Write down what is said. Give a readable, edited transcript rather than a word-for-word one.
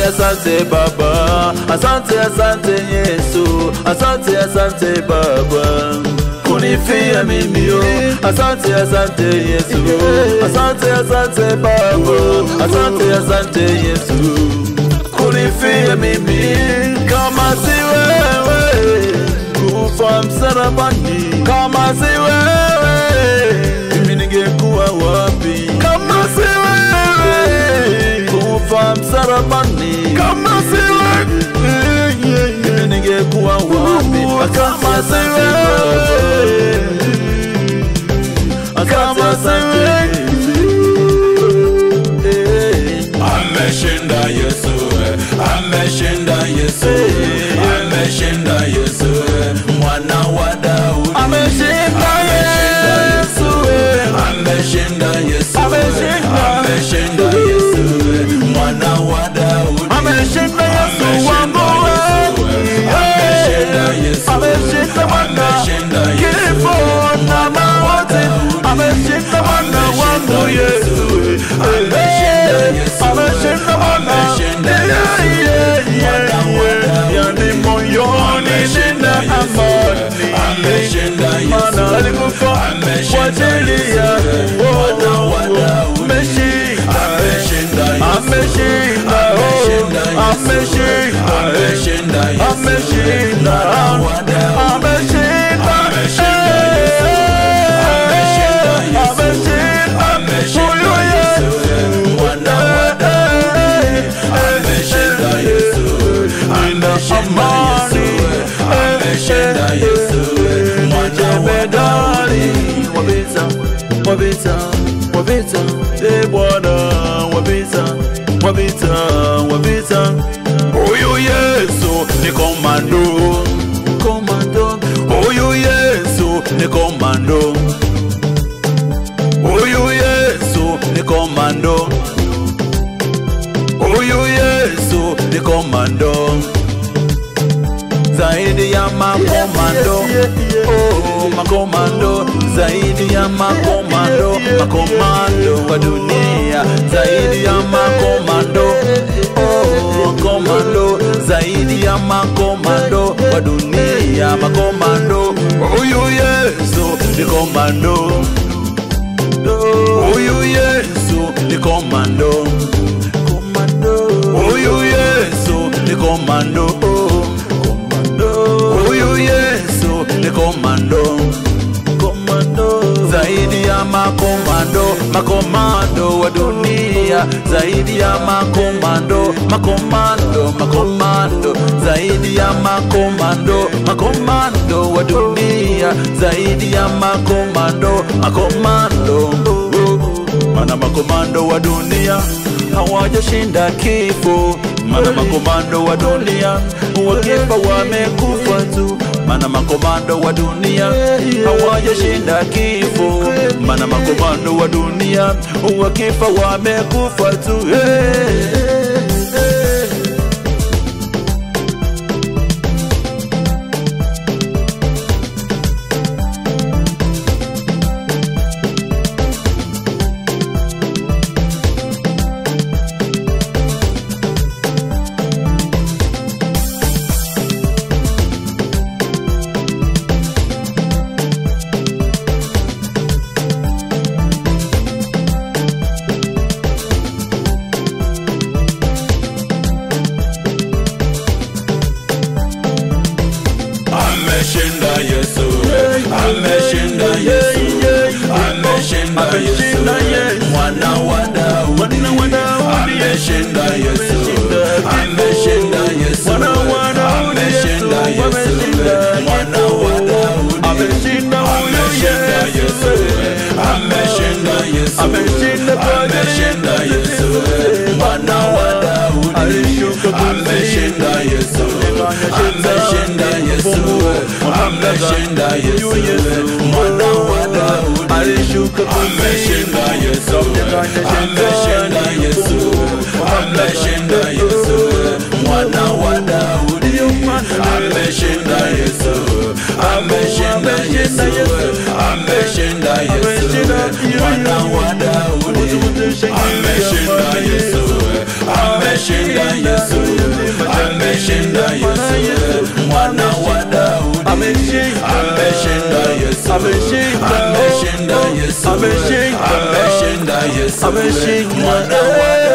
asante Baba, asante Yesu, asante Baba, kunifia mimi yo. Asante Yesu, asante Baba, asante Yesu, kunifia mimi. Kama si wewe kufa msalabani, kama si wewe mimi ningekuwa wapi? Kama si wewe kufa msalabani, kama si wewe mimi ningekuwa wapi? Kama si wewe, kama si wewe. Ameshinda Yesu, ameshinda Yesu, ameshinda Yesu, mwana wa Daudi. Ameshinda Yesu, ameshinda Yesu, ameshinda Yesu, mwana wa Daudi. ameshinda Yesu wangu, ameshinda Yesu, ameshinda mwana, ameshinda Yesu, kifo na mauti, ameshinda mwana wangu Yesu, ameshinda Yesu, ameshinda mwana, yani moyoni nina amani, ameshinda Yesu, maana alikufa kwa ajili ya mwana wa Daudi. ameshinda, ameshinda wabita, Bwana wabita. Huyu Yesu ni komando, huyu Yesu ni komando, huyu Yesu ni komando, huyu Yesu ni komando, zaidi ya makomando, oh makomando, zaidi ya makomando, makomando wa dunia, zaidi ya makomando, oh komando, zaidi ya makomando wa dunia, makomando. Huyu Yesu ni komando, huyu Yesu ni komando, huyu Yesu ni komando, huyu Yesu ni komando, zaidi ya makomando, makomando wa dunia, zaidi ya makomando, makomando, zaidi ya makomando, makomando wa dunia, zaidi ya makomando, mana makomando wa dunia hawajashinda kifo, mana makomando wa dunia wakifa wamekufa tu, mana makomando wa dunia hawajashinda kifo, mana makomando wa dunia wakifa wamekufa tu. Ameshinda Yesu, ameshinda Yesu, ameshinda Yesu, mwana wa Daudi. Ameshinda Yesu, ameshinda Yesu, ameshinda Yesu, mwana wa Daudi. Ameshinda Yesu, ameshinda Yesu, ameshinda Yesu, mwana wa Daudi. Ameshinda Yesu, ameshinda Yesu, ameshinda Yesu, mwana wa Daudi. Ameshinda Yesu, ameshinda Yesu, ameshinda Yesu, mwana wa Daudi. Ameshinda Yesu, ameshinda Yesu, ameshinda Yesu, mwana wa Daudi. Ameshinda Yesu, ameshinda Yesu, ameshinda Yesu, mwana wa Daudi, ameshinda Yesu, ameshinda Yesu, ameshinda Yesu, mwana wa